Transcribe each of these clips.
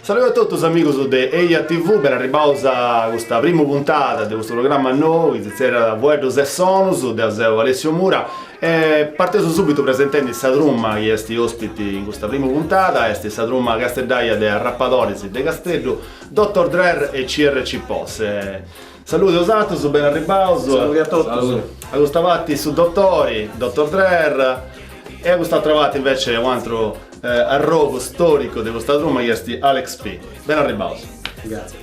Saluto a tutti os amigos de EIA TV, ben arribados a questa prima puntata di questo programma nuovo, che si era Vuedos e Sonus, del Zeo Alessio Mura. Parto subito presentando questa trumma che è ospiti in questa prima puntata, è questa trumma Castellaia de Rappadoris de Castello, Dr. Drer e CRC POS. Saluti a tutti, ben arribados. Saluti a tutti. A questa parte su Dottori, Dr. Drer, e a questa trovata invece un altro arrovo storico di questa trumma che è Alex P. Ben arribados. Grazie.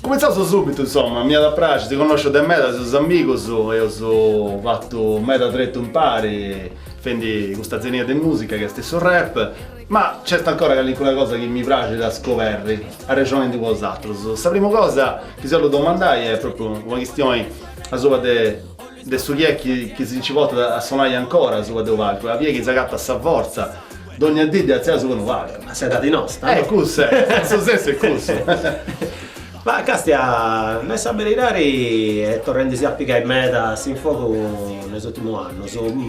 Cominciamo subito, insomma, mi da praxe, ti conosco da me, da seus amigos, io ho fatto meta dretto in pari, quindi questa zenia di musica che è stesso rap, ma c'è ancora qualcuna cosa che mi piace da scoprire, a ragione di vosaltros. La prima cosa che se lo domandai è proprio una questione a sua de sugli che si ci vota a suonare ancora su de valco, la via che si agatta a sa forza, ogni dì di alzare su un valco. Ma sei da di nostra? Così, senso senso è così. Ma Castia, noi sabberirari e torrendi si applica in meta sin fuoco nell'ultimo anno.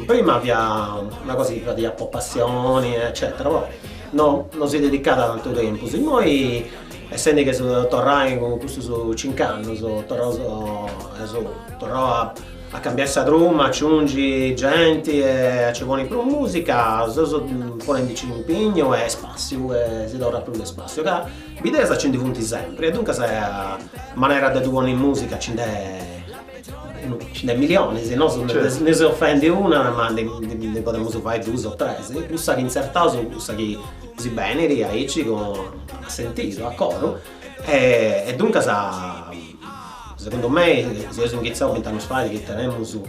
Prima aveva una cosa di un po' passioni, eccetera, però no, non si è dedicata tanto tempo. Noi, essendo che sono tornati con questo su 5 anni, tornò a cambiare sa drum, a aggiungi gente e ci vuole più musica, ponendoci impegno e spazio, e si dà più spazio. L'idea è di punti sempre, e dunque se a maniera di buona in musica ci dà milioni, se no certo. Ne si offende una, ma ne potremmo fare 2 o 3, più sa che insertato, più sa che si bene, riaici a sentito, a coro, e dunque secondo me, se io sono iniziato 20 anni fa, che teniamo su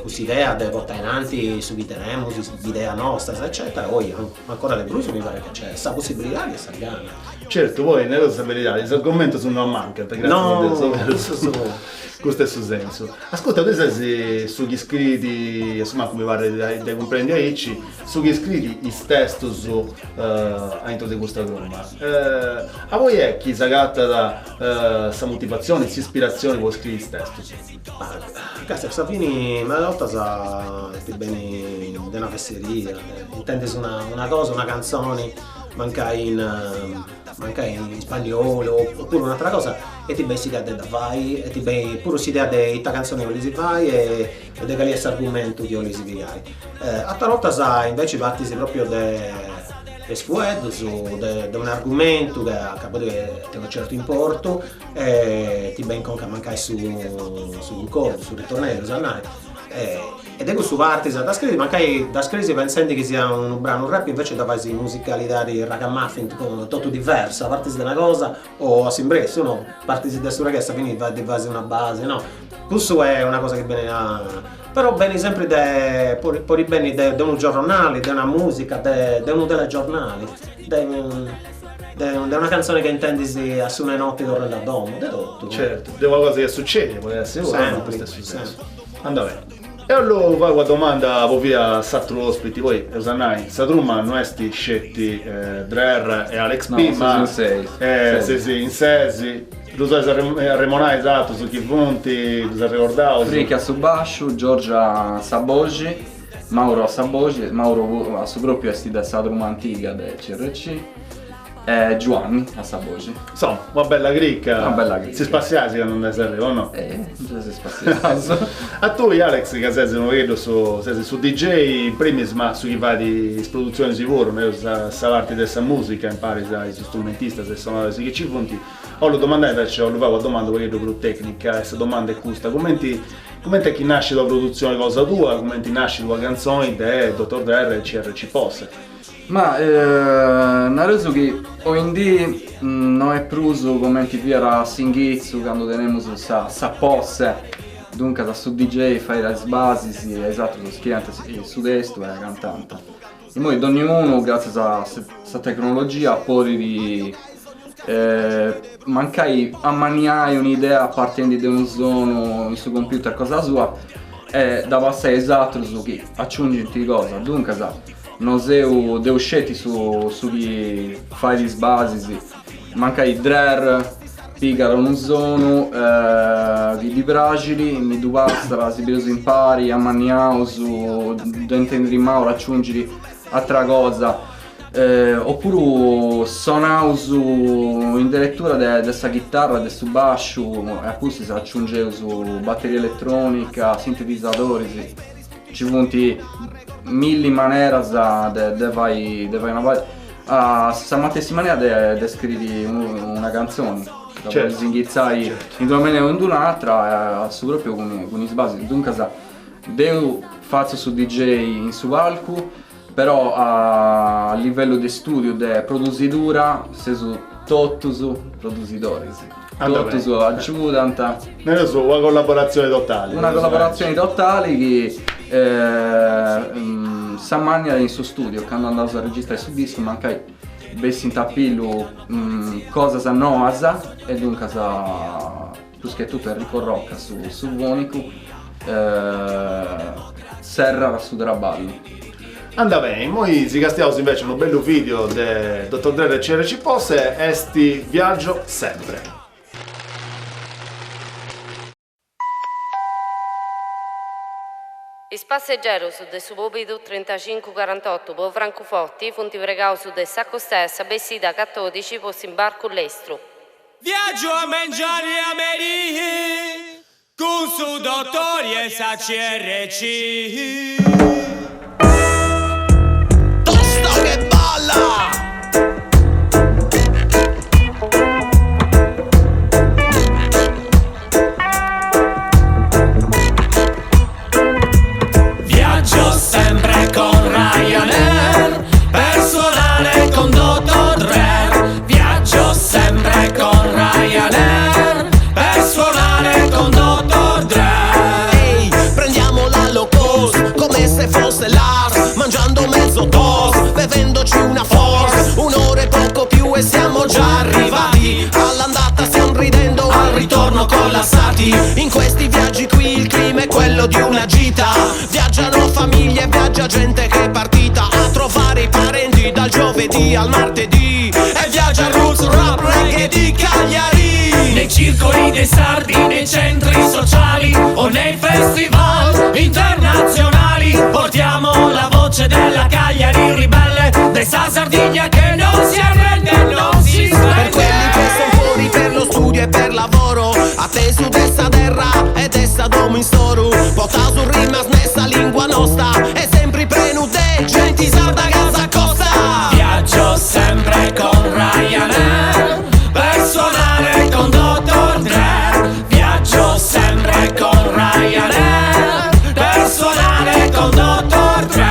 questa idea di portare avanti su chi teniamo, l'idea nostra, eccetera, poi ancora le brucie mi pare che c'è questa possibilità che si gana. Certo, voi nella stabilità, il argomento non manca, grazie a Dio. Questo è il senso. Ascolta, tu sei sugli iscritti, insomma, come pare dai comprendere aici, sugli iscritti i testi all'interno di questa tromba. A voi è chi si agatta da questa motivazione, questa ispirazione per scrivere i testi? Cazzo, Sapini, ma una volta sa bene di una fesseria, intendi una cosa, una canzone, manca in spagnolo oppure un'altra cosa e ti bei si idea da fai e ti bei pure si idea di questa canzone che si fai e di quali è l'argomento che si viai. A talvolta sa invece parti proprio di sfueto di un argomento che ha un certo importo e ti ben conca mancare su un corpo, sul ritornello, sanai. Ed è questo parte da scrivere, magari da scrivere pensando che sia un brano rap invece da fare musicalità di ragamuffin tutto diversa, parte di una cosa o a simbrezzo, no? Parte di questa ragazza quindi va di base una base, no? Questo è una cosa che viene però bene sempre poi bene di un giornale, di una musica, di uno delle giornali, di una canzone che intendi a su una notte tornando a domo, di tutto. Certo, di qualcosa che succede, può essere sempre. Andava bene. E allora vai una domanda via Satru ospiti, voi Osanai, Sadruma non esti scetti Drer e Alex P, no, ma in 6. in 6, tu sai remonai esatto su chi punti, tu sai ricordare? Fricchia su Basciu, Giorgia Sabogi, Mauro Sabogi, Mauro a suo gruppo è da Sadruma antica del CRC. Giovanni a Sabogi. Insomma, una bella cricca. Si spaziasi che non ne serve, o no? Già si spaziasi. A tu, Alex, che sei non vedo su DJ, primis, ma su chi fa di produzione sicuro, sa parte di questa musica, impari sai, su strumentista, se sono che ci punti. Ho la domanda invece, ho una domanda che vedo più tecnica, questa domanda è questa. Commenti chi nasce la produzione cosa tua, commenti nasce la tua canzone, te, Dr. Drer e CRC POS. Ma una cosa che oggi non è pruso come ti era Singhizzu quando teniamo sa posse, dunque su DJ fai le basi, esatto, su schiante su destro e la cantante. E poi ognuno grazie a questa tecnologia può mancai a maniare un'idea partendo da uno zono in suo computer cosa sua e da passare esatto su che aggiungi cosa, dunque non sei devo scegliere su chi fai le basi, manca i Drer, pigano uno zono, di bracili, mi dubastra, si vedono impari, a maniare su, da intendere ma aggiungere altra cosa. oppure suonavo in direttura di questa chitarra, di questo basso, e poi si aggiungeva su batteria elettronica, sintetizzatori, sì. Ci punti mille maniere di fare una volta. Questa stessa maniera di scrivere una canzone. Certo. Singhizzai in due maniere o in un'altra, su proprio con i sbasi. Dunque, devo fare su DJ in su palco, però a livello di studio di produzitura si su tutti su produttori, sì. Tutti su aggiudanta. Non so, una collaborazione totale. Una collaborazione totale che Sammania in suo studio, quando andavo a registrare su disco, mancai bessi in tappillo cosa noasa e dunque più che tutto Enrico Rocca su Vonico serra su Draballo. Anda bene, noi si castiamo invece un bello video di Dr. Dre e CRC Posse e sti viaggio sempre. I passeggeri su de su Popidu 3548 po Francoforti funti pregao su de sacco stessa bessida 14 po imbarco l'estro. Viaggio a mangiare a Meri con su dottori e sa CRC. Tosto che balla! Viaggio sempre con Ryanair, personale con Dr. Dre. Viaggio sempre con Ryanair, personale con Dr. Dre. Ehi, prendiamo la low cost come se fosse l'Ars, mangiando mezzo toast, bevendoci una Force. Un'ora e poco più e siamo già arrivati. All'andata stiamo ridendo, al ritorno collassati. In questi viaggi qui il clima è quello di una gita. Viaggiano famiglie, viaggia gente che è partita a trovare i parenti dal giovedì al martedì. E viaggia roots, rap, reggae di Cagliari. Nei circoli dei sardi, nei centri sociali o nei festival internazionali. Portiamo la voce della Cagliari ribelle, dessa Sardegna che non si arrende, non si svende. Per quelli che sono fuori per lo studio e per lavoro, a te su dessa terra e dessa domo in storu. Porta su rima snessa lingua nostra e sempre prenude, genti sarda casa costa. Viaggio sempre con Ryanair, personale con Dr. Dre. Viaggio sempre con Ryanair, personale con Dr. Dre.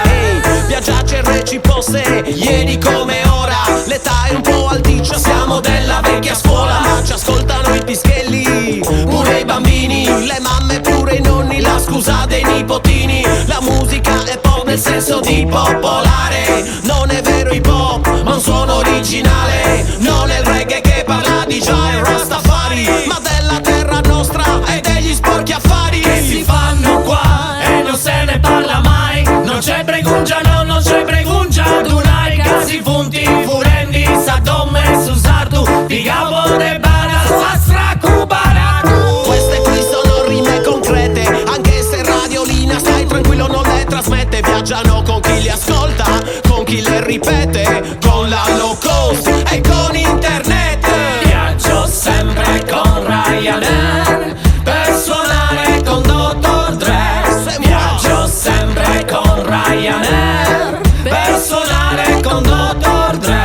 Ehi, viaggiaci reciposse, ieri come ora. L'età è un po' alticcia, siamo della vecchia scuola, ma ci ascoltano i pischelli, pure i bambini, le mamme, pure i nonni, la scusa dei nipotini. La musica è pop nel senso di popolare, non è vero hip hop, ma un suono originale. Non è il reggae che parla di Jai Rastafari, ma della terra nostra e degli sporchi affari che si fanno qua e non se ne parla mai. Non c'è pregungia, no, non c'è pregungia. Dunai, casi funti, furendi, Saddam e Susardu, di Gabo de Bada, Sasra, Kubaraku. Queste qui sono rime concrete, anche se Radiolina, stai tranquillo, non le trasmette. Viaggiano con chi li ascolta, con chi le ripete, con la low cost e con internet. Viaggio sempre con Ryanair, personale con Dr. Dre. Viaggio sempre con Ryanair, personale con Dr. Dre.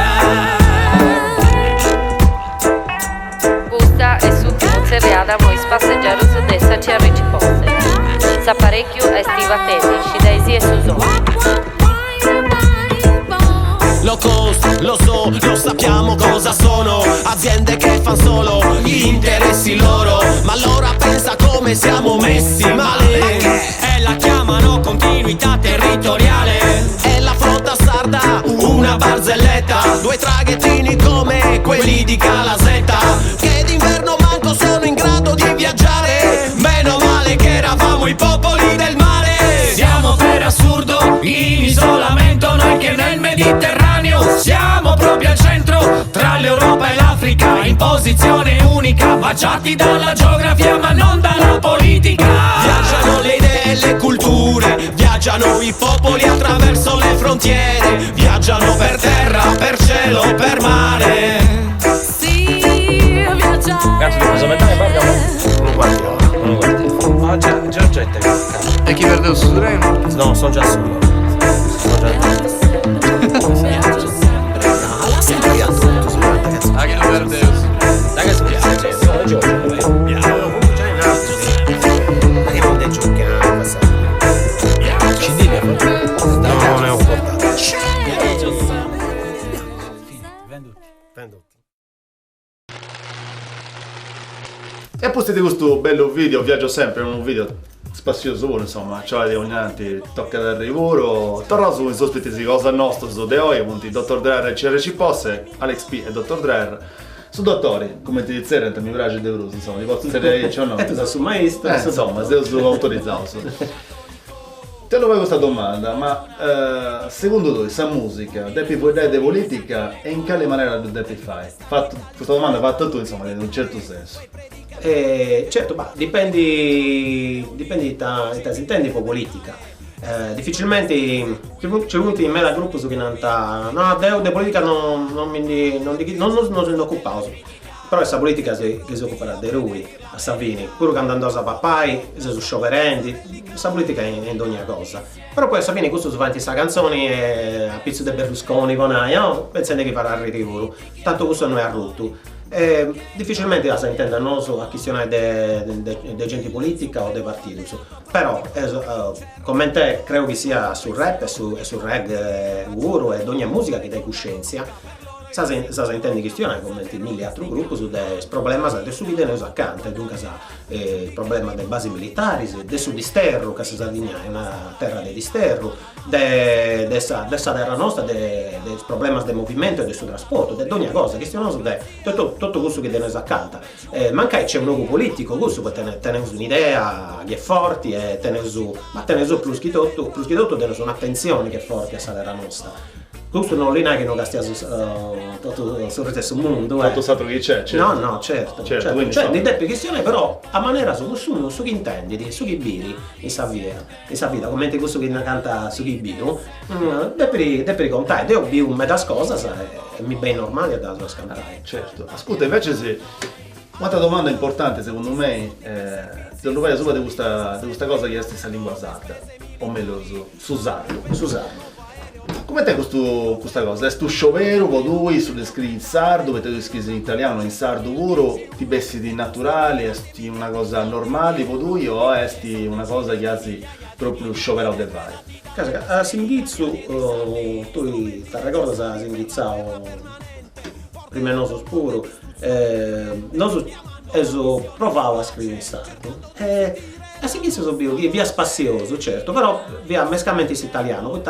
Gusta e su Serriada voi passeggeri su dessa CRC Posse. S'apparecchio è stiva tesi, scidesi e Suso. Low cost, lo so, lo sappiamo cosa sono. Aziende che fan solo gli interessi loro. Ma allora pensa come siamo messi male. E la chiamano continuità territoriale. E la flotta sarda, una barzelletta. Due traghettini come quelli di Calasetta, che d'inverno manco sono in grado di viaggiare. Meno male che eravamo i popoli del mare. Siamo per assurdo in isolamento, noi che nel Mediterraneo siamo proprio al centro, tra l'Europa e l'Africa, in posizione unica, baciati dalla geografia ma non dalla politica. Viaggiano le idee e le culture, viaggiano Viaggiano i popoli attraverso le frontiere, viaggiano per terra, per cielo, per mare. Sì, viaggiare. Cazzo, cosa mettere Bergamo? Non guardiamo. Non guardi. Ah già, Giorgetta che cazzo. E chi perde su treno? No, sono già solo. Sempre io tutto su ragazzi. Ah, che lo perde su. Dai che si piace. Sono Giorgio. Già in alto. Ma che non te giochiamo, passare. CD ne ha No, non è un portato. Venduti. E poi siete questo bello video, viaggio sempre, un video spazioso pure, insomma, cioè ogni tanto tocca dal lavoro, torna su in sospiti di cosa nostra, su de oggi, appunto, Dr. Dre e CRC Posse, Alex P e Dr. Dre, su dottori, come ti dicevo, mi piace di Bruce, insomma, ti posso dire che o no? E tu sei su maestro. Insomma, se sono autorizzato. Te lo fai questa domanda, ma secondo te questa musica, devi vedere di politica e in quale maniera devi fare? Questa domanda fatta tu, insomma, in un certo senso. Certo, ma dipende da si intende per politica. Difficilmente c'è venuto in me da gruppo su che non de politica non sono occupato. Però questa politica che si occuperà di lui, a Salvini, pure cantando a Papai, se sono scioperenti, questa politica è in ogni cosa. Però poi a Salvini questo su avanti questa canzone a pizzo di Berlusconi con no? Pensando che farà il ritiro, tanto questo non è rotto. Difficilmente la si intende non a questione di gente politica o dei partiti, però come te credo che sia sul rap e sul reggae uro e ogni musica che dai coscienza. Sa intende questione come mille altri gruppi su dei problemi del subito e accanto, dunque il problema delle basi militari, del sud disterro, che Sardegna è una terra di disterro, dessa terra nostra, dei problemi del movimento e del suo trasporto, di ogni cosa, questione su tutto questo che noi accanto. Manca c'è un luogo politico, questo per tenere un'idea che è forte e tenere su più che tutto tenere un'attenzione che è forte a terra nostra. Questo non è che non gastia tutto sul stesso mondo. Tutto stato che c'è, certo. No, certo. Certo, Cioè, di te questione però a maniera su nessuno, su chi intendi, su chi biri, in sa vita, come questo che ne canta su chi biro, devi contare, io ho metà cosa e mi ben normale da scantare. Certo. Ascolta, invece se un'altra domanda importante secondo me, se lo fai sopra di questa cosa che è questa lingua sarda, o meglio su sardo. Come te questa cosa? È tu sciopero, voi sulle scrivi in sardo, avete scritto in italiano, in sardo puro, ti bessi di naturale, è una cosa normale voi o è una cosa che hai proprio scioperato del vai? A Singhizzu, tu ti ricordi se Singhizzato prima non so spuro, non provavo a scrivere in sardo. A Singhizzu so che via spazioso, certo, però via mescamente in italiano,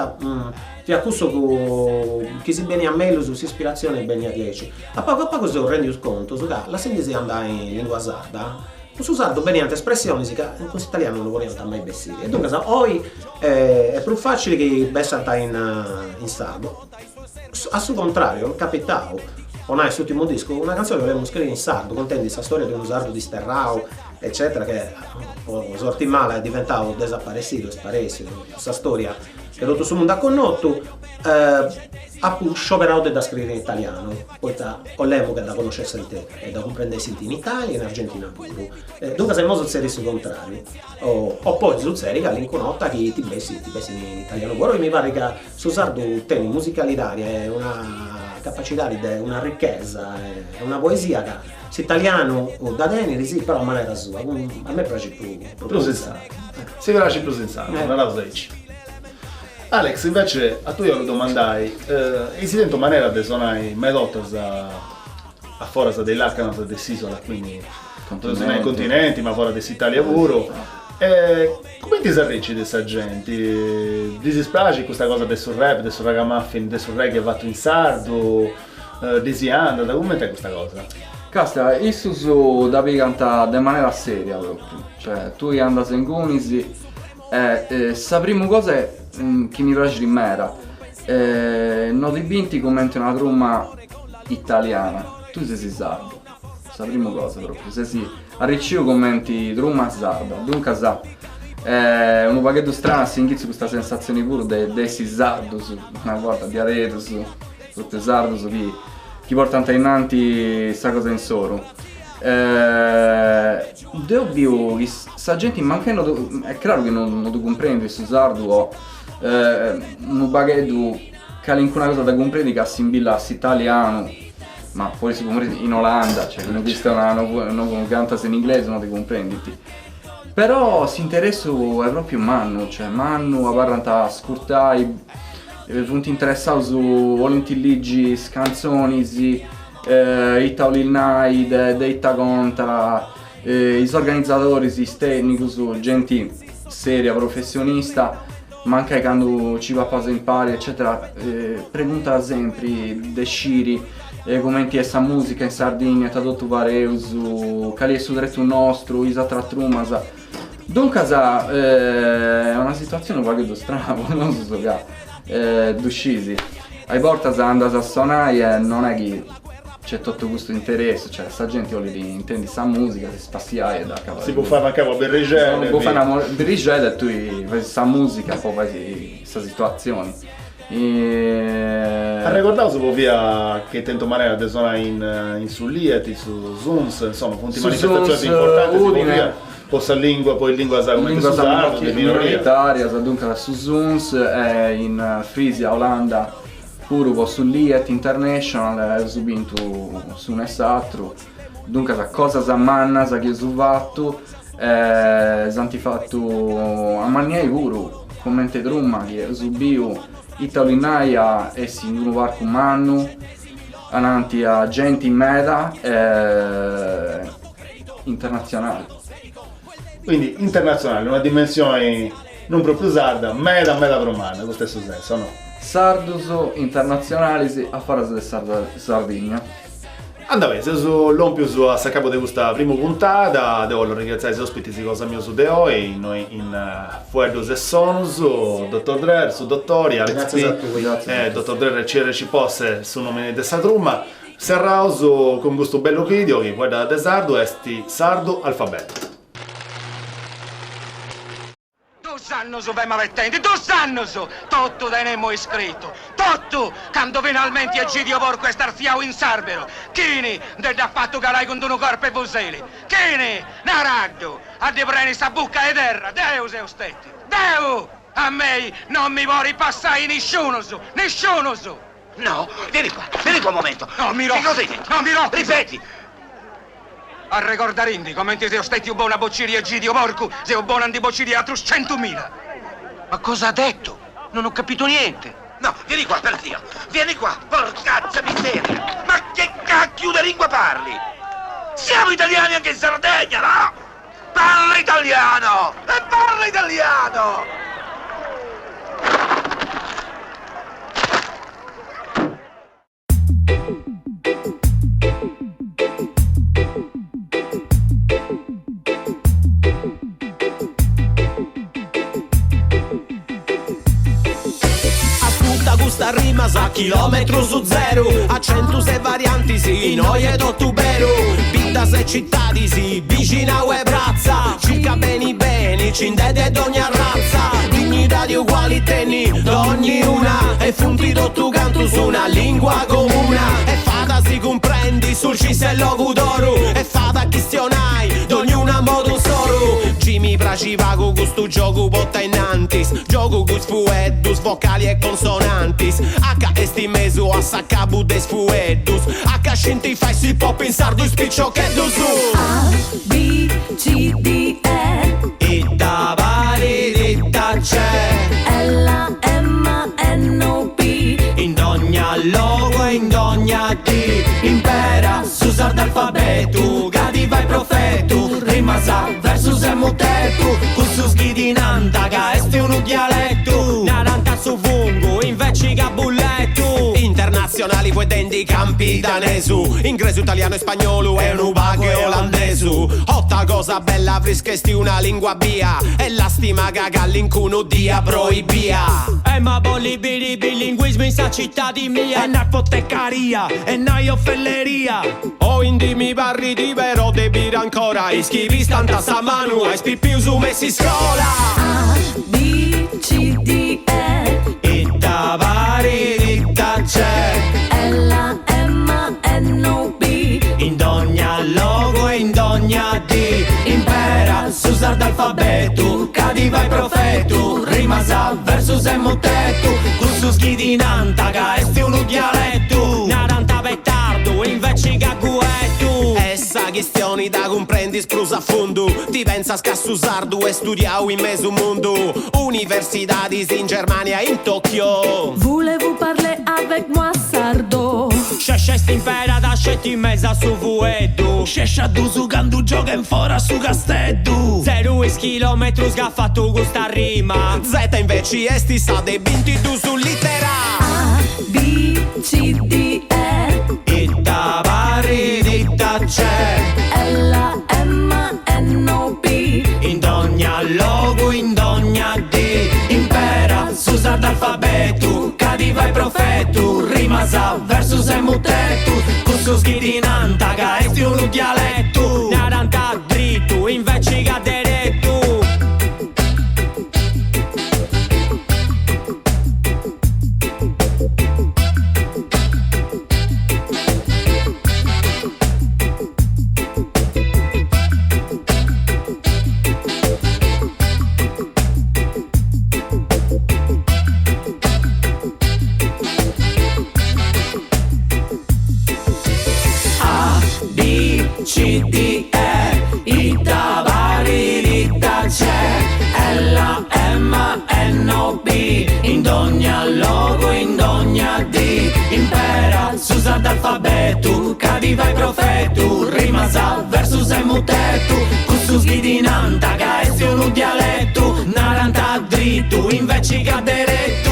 via questo che si bene a me su ispirazione e bene a 10. A poco se rendi conto, la sintesi andava in lingua sarda, su sardo bene tante espressioni che in italiano non vogliono mai bessire. E dunque oggi è più facile che bessata in sardo. A suo contrario, capitao, non è l'ultimo disco, una canzone che volevamo scrivere in sardo, contenti questa storia di uno sardo disterrao, eccetera, che sorti male è diventato desaparecido, sparecido, questa storia che tutto il mondo ha conosciuto, ha scioperato da scrivere in italiano, poi volevo che da conoscesse te e da comprendere in Italia e in Argentina pure. Dunque se non sul il contrario, o poi sul serio che all'inconota che ti bessi in italiano. Ora mi pare che su sardo tieni musicalità è una capacità di una ricchezza, è una poesia che italiano da Deniri sì, però a maniera sua, a me piace più sensato. Si piace più sensato, non la dici. Alex, invece a tu io lo domandai, esiste maniera di suonare melodies a fuori dell'Arcanat e dell'isola, quindi non sono nei continenti ma fuori dell'Italia puro. Come ti sarrecci di questa gente? Ti dispiace questa cosa del sul rap, del sul ragamuffin, del sul reggae fatto in sardo, desiando, come te questa cosa? Casta, isso devi cantare in maniera seria proprio, cioè tu andas in Gunisi e la prima cosa che mi piace di mera, non ti vinti commenti una tromba italiana, tu sei sardo, la prima cosa proprio, se si arricchio commenti tromba sarda, dunque sa, Un baghetto strano, si inizia questa sensazione pure di essi sardos, una volta di aretos, tutti sardos che portano innanti questa cosa in soro. Devo che sta gente manca è chiaro che non lo comprende su sardo un baghetto che ha una cosa da comprendere che si imbillasse italiano, ma poi si comprende in Olanda, cioè non esiste non cantase in inglese, non ti comprendi. Però si interessa è proprio Mannu, cioè Mannu a parlanta scurtai, punti interessati su volenti canzoni, Itta Lil Night, de Itta Conta, i organizzatori, i tecnici, gente seria, professionista, ma anche quando ci va a fare in pari, eccetera, pregunta sempre de sciri, commenti essa musica in Sardegna, tradotto Vareus, cali è su dretto nostro, Isa Tratrumasa. Dunque è una situazione un po' strana, non so che d'uscisi. Ai portas andas a suonare e non è che c'è tutto questo interesse, cioè sta gente li intendi sa musica, si spaziaia da cavolo. Si può fare una cava berrigelle. Può fare una berrigelle e tu vai sa musica, poi vai questa situazione. Ha ricordato se via che tento manera di suonare in Sullieti, su Zuns, insomma, punti manifestazioni importanti Udine. Possa lingua, poi lingua sa come lingua sardo, di minoritaria, dunque su Zuns, in Frisia, Olanda, pure su Liet International, subito su Nessatru, dunque sa cosa sa manna, sa che su fatto, santi fatto a maniai pure, commenti drumma che subiu Italinaia e si in un varco mannu, ananti a gente in meta internazionale. Quindi internazionale, una dimensione non proprio sarda, meda romana, con lo stesso senso, no? Sardos internazionali a fare di Sardegna. Andavete sull'ompio a capo di questa prima puntata, devo ringraziare gli ospiti di cosa mio su de oggi, noi in Fuerdos e Sonus, Dottor Drer, su Dottori, Alex P, Dottor Drer ci posse su nome di Satrumma, serrauso con questo bello video che guarda da sardo, esti sardo alfabeto. Sanno su ben avvertenti, tu sanno su, tutto tenemo iscritto, tutto, quando finalmente a Gidio Porco è starfiao in Sarbero, chini, del da fatto che l'hai con un corpo e vuseli, chini, naragdo, a de preni sta bucca di terra, Deu se stetti, Deu, a me non mi vuoi passare nessuno su, No, vieni qua un momento. No, mi Che cosa hai detto? No, mi rompi. Ripeti. A ricordare indi, come ti sei stetti un buona bocciria a Gidio Porco, sei un buon antibocciria a 300.000. Ma cosa ha detto? Non ho capito niente. No, vieni qua, per Dio. Vieni qua, porcazza miseria. Ma che cacchio di lingua parli? Siamo italiani anche in Sardegna, no? Parla italiano! E parla italiano! Questa rima sa chilometro su zero, a 106 varianti sì, noi ed ottubero, vita se cittadi sì, vicina e brazza, circa beni, cindede ed ogni razza, dignità di uguali tenni, d'ogni una, e funti tu canto su una lingua comune, e fata si comprendi sul cisello d'oro, e fata questionai, d'ognuna modo solo, ci mi piaceva con questo gioco botta innantis, gioco con sfueddus, vocali e consonantis, H esti meso a saccabu des fueddus, H scinti fai si può pensare di spiccio che du su A, B, C, D, E Itta vari, itta c'è L, M, N, O, P in ogni logo e in ogni D impera su sardo alfabeto gadi vai profeto rima sa versus e moteto con su schidinanta che esti un dialetto naranta su fungo invece che bulletto internazionale nazionali poi dentro i campi danesu, ingreso italiano e spagnolo e un ubago e olandesu. Otta cosa bella freschesti una lingua via e la stima caga all'incuno dia proibia. Ma bolli bilinguismo in sta città di mia. E na fottecaria, e na offelleria. O indi mi parli di vero debire ancora. Iscrivi stanta sa manu, hai più su messi scuola. A, B, C, D, E. Itta vari, itta c'è. L, M, N, O, B. In ogni logo e in ogni D. Impera s'usar d'alfabeto, cadiva i profetu. Rima sa versus e motetu. Cursus ghidinanta, esti un dialetto. Naranta bettardo, invece gaguetu. Essa questioni da comprendi sprusa a fondo. Ti pensa scassusardo e studiau in mezzo mondo. Universidades in Germania, in Tokyo. Voulez-vous parler avec moi, sardo? Scescesti impera da scetti in mezzo a su vuedu. Scescia du su gandu gioca fora su casteddu. 0 chilometri sgaffattu gusta rima. Z invece esti sa de binti tu su littera. A, B, C, D, E. Itta vari, itta c'è. L, M, N, O, B. In ogni logo, in ogni D. Impera s'usar d'alfabeto, cadiva i profetu. Rima sa versus e mutetu. Cursus ghidinanta, esti un dialetto. Naranta dritto, invece caderettu. C, D, E, itta vari, itta c'è. L, M, N, O, B. In ogni logo, in ogni D. Impera s'usar d'alfabeto, cadiva i profetu. Rima sa versus e mutetu. Cursus ghidinanta, esti un dialetto. Naranta dritto, invece caderettu.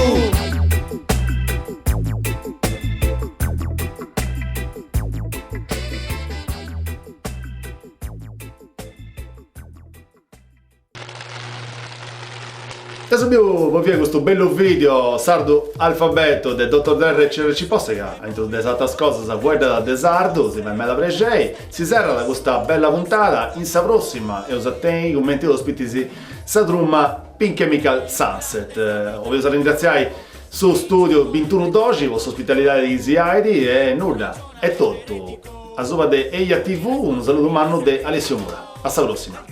Adesso abbiamo visto questo bello video sardo alfabeto del Dr. Dre CRC Posse che ha introdotto esatte cose a guarda da sardo, si va in mezzo a pregei, si serra da questa bella puntata, in sa prossima e usatei commenti ospiti sa trumma Pink Chemical Sunset. Voglio ringraziare su studio 21 doji, vostra ospitalità di Easy ID e nulla, è tutto. A sopra di Eia TV, un saluto umano di Alessio Mura. Alla prossima.